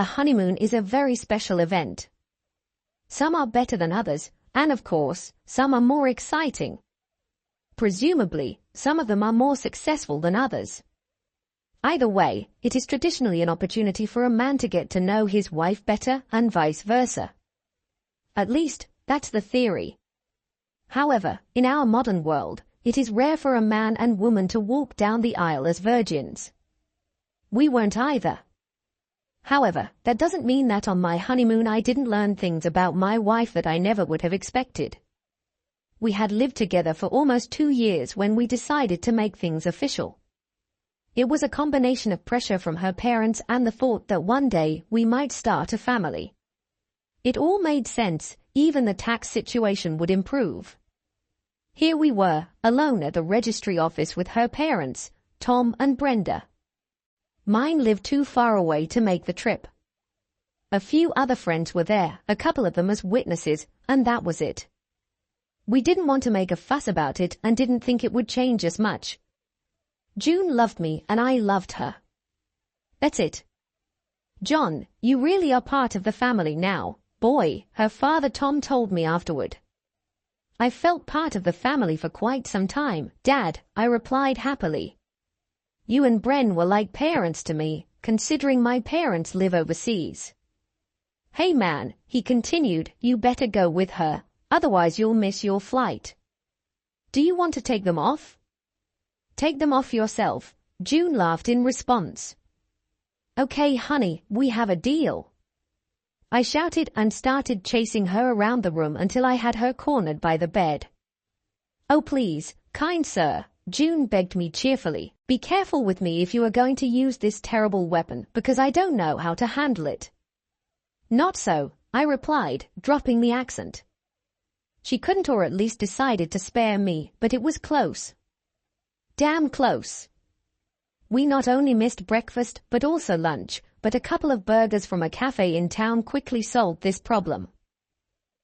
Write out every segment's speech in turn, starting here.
a honeymoon is a very special event. Some are better than others, and of course, some are more exciting. Presumably, some of them are more successful than others. Either way, it is traditionally an opportunity for a man to get to know his wife better and vice versa. At least, that's the theory. However, in our modern world, it is rare for a man and woman to walk down the aisle as virgins. We weren't either. However, that doesn't mean that on my honeymoon I didn't learn things about my wife that I never would have expected. We had lived together for almost 2 years when we decided to make things official. It was a combination of pressure from her parents and the thought that one day we might start a family. It all made sense, even the tax situation would improve. Here we were, alone at the registry office with her parents, Tom and Brenda. Mine lived too far away to make the trip. A few other friends were there, a couple of them as witnesses, and that was it. We didn't want to make a fuss about it and didn't think it would change as much. June loved me and I loved her. That's it. John, you really are part of the family now, boy, her father Tom told me afterward. I felt part of the family for quite some time, Dad, I replied happily. You and Bren were like parents to me, considering my parents live overseas. Hey man, he continued, you better go with her, otherwise you'll miss your flight. Do you want to take them off? Take them off yourself, June laughed in response. Okay honey, we have a deal. I shouted and started chasing her around the room until I had her cornered by the bed. Oh please, kind sir, June begged me cheerfully, be careful with me if you are going to use this terrible weapon because I don't know how to handle it. Not so, I replied, dropping the accent. She couldn't or at least decided to spare me, but it was close. Damn close. We not only missed breakfast but also lunch, but a couple of burgers from a cafe in town quickly solved this problem.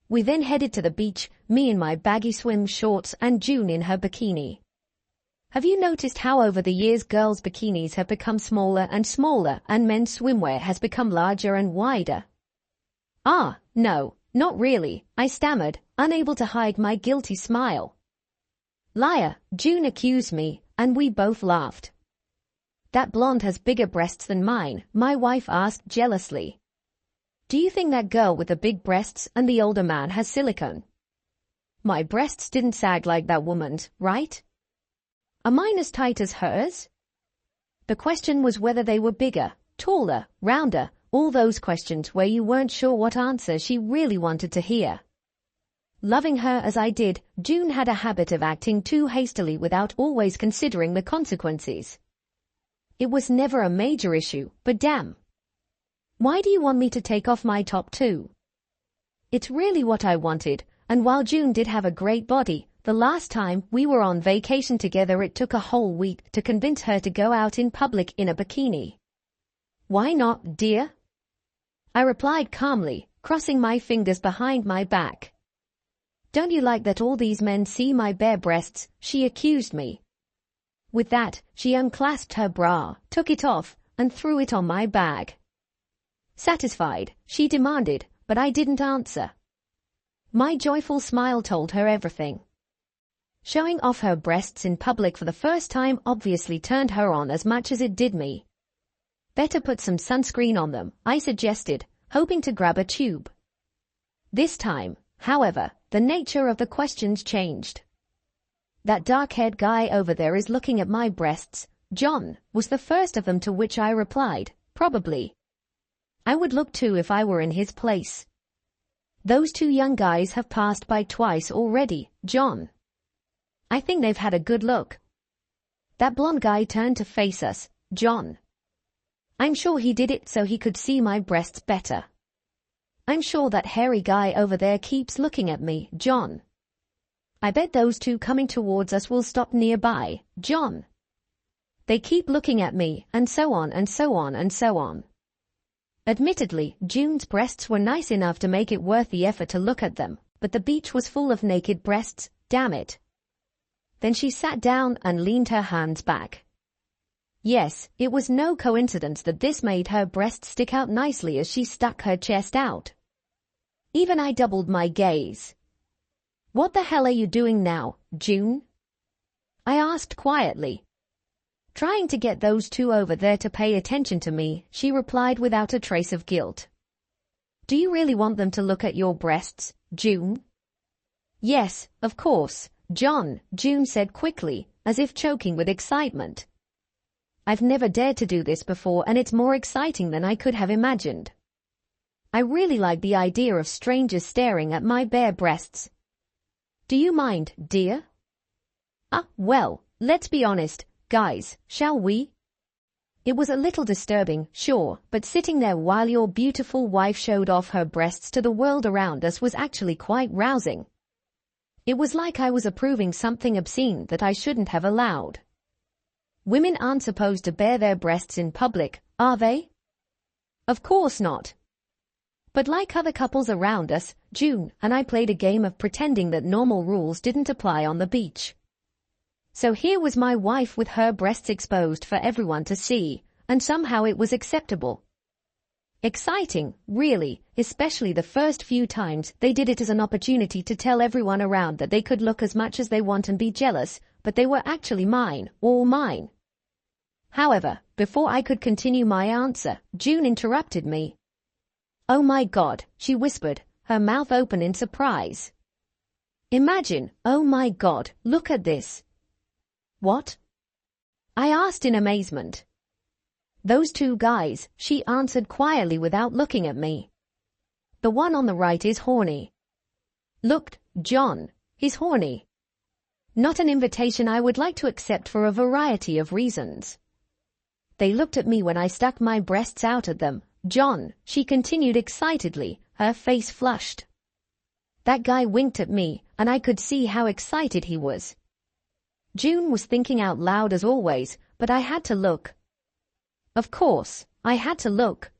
We then headed to the beach, me in my baggy swim shorts and June in her bikini. Have you noticed how over the years girls' bikinis have become smaller and smaller and men's swimwear has become larger and wider? Ah, no, not really, I stammered, unable to hide my guilty smile. Liar, June accused me, and we both laughed. That blonde has bigger breasts than mine, my wife asked jealously. Do you think that girl with the big breasts and the older man has silicone? My breasts didn't sag like that woman's, right? Are mine as tight as hers? The question was whether they were bigger, taller, rounder, all those questions where you weren't sure what answer she really wanted to hear. Loving her as I did, June had a habit of acting too hastily without always considering the consequences. It was never a major issue, but damn. Why do you want me to take off my top too? It's really what I wanted, and while June did have a great body, the last time we were on vacation together it took a whole week to convince her to go out in public in a bikini. Why not, dear? I replied calmly, crossing my fingers behind my back. Don't you like that all these men see my bare breasts? She accused me. With that, she unclasped her bra, took it off, and threw it on my bag. Satisfied, she demanded, but I didn't answer. My joyful smile told her everything. Showing off her breasts in public for the first time obviously turned her on as much as it did me. Better put some sunscreen on them, I suggested, hoping to grab a tube. This time, however, the nature of the questions changed. That dark-haired guy over there is looking at my breasts, John, was the first of them, to which I replied, probably. I would look too if I were in his place. Those two young guys have passed by twice already, John. I think they've had a good look. That blonde guy turned to face us, John. I'm sure he did it so he could see my breasts better. I'm sure that hairy guy over there keeps looking at me, John. I bet those two coming towards us will stop nearby, John. They keep looking at me, and so on and so on and so on. Admittedly, June's breasts were nice enough to make it worth the effort to look at them, but the beach was full of naked breasts, damn it. Then she sat down and leaned her hands back. Yes, it was no coincidence that this made her breasts stick out nicely as she stuck her chest out. Even I doubled my gaze. "What the hell are you doing now, June?" I asked quietly. "Trying to get those two over there to pay attention to me," she replied without a trace of guilt. "Do you really want them to look at your breasts, June?" "Yes, of course, John," June said quickly, as if choking with excitement. "I've never dared to do this before, and it's more exciting than I could have imagined. I really like the idea of strangers staring at my bare breasts. Do you mind, dear?" Well, let's be honest, guys, shall we?" It was a little disturbing, sure, but sitting there while your beautiful wife showed off her breasts to the world around us was actually quite rousing. It was like I was approving something obscene that I shouldn't have allowed. Women aren't supposed to bare their breasts in public, are they? Of course not. But like other couples around us, June and I played a game of pretending that normal rules didn't apply on the beach. So here was my wife with her breasts exposed for everyone to see, and somehow it was acceptable. Exciting, really, especially the first few times they did it as an opportunity to tell everyone around that they could look as much as they want and be jealous, but they were actually mine, all mine. However, before I could continue my answer, June interrupted me. "Oh my God," she whispered, her mouth open in surprise. "Imagine, oh my God, look at this." "What?" I asked in amazement. "Those two guys," she answered quietly without looking at me. "The one on the right is horny." "Look, John, he's horny." Not an invitation I would like to accept for a variety of reasons. They looked at me when I stuck my breasts out at them. "John," she continued excitedly, her face flushed. That guy winked at me, and I could see how excited he was. June was thinking out loud as always, but I had to look. Of course, I had to look.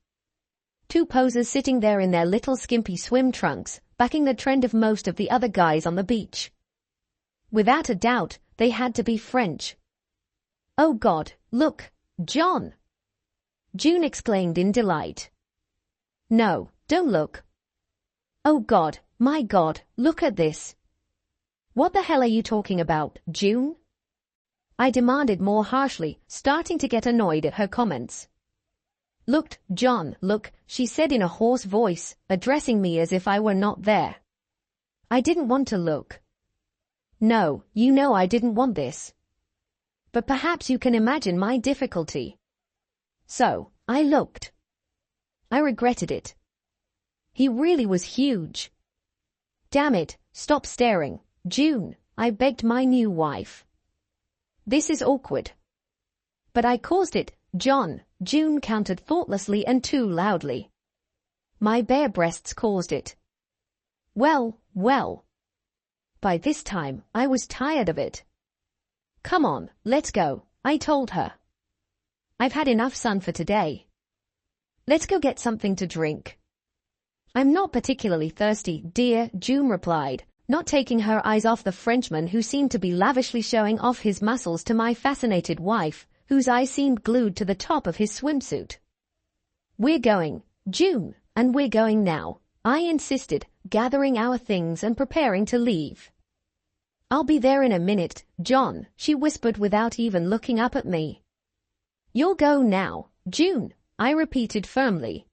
Two posers sitting there in their little skimpy swim trunks, backing the trend of most of the other guys on the beach. Without a doubt, they had to be French. "Oh God, look, John!" June exclaimed in delight. "No, don't look." "Oh God, my God, look at this." "What the hell are you talking about, June?" I demanded more harshly, starting to get annoyed at her comments. "Look, John, look," she said in a hoarse voice, addressing me as if I were not there. I didn't want to look. No, you know I didn't want this. But perhaps you can imagine my difficulty. So, I looked. I regretted it. He really was huge. "Damn it, stop staring, June," I begged my new wife. "This is awkward." "But I caused it, John," June countered thoughtlessly and too loudly. "My bare breasts caused it." Well. By this time, I was tired of it. "Come on, let's go," I told her. "I've had enough sun for today. Let's go get something to drink." "I'm not particularly thirsty, dear," June replied, not taking her eyes off the Frenchman who seemed to be lavishly showing off his muscles to my fascinated wife, whose eyes seemed glued to the top of his swimsuit. "We're going, June, and we're going now," I insisted, gathering our things and preparing to leave. "I'll be there in a minute, John," she whispered without even looking up at me. "You'll go now, June," I repeated firmly.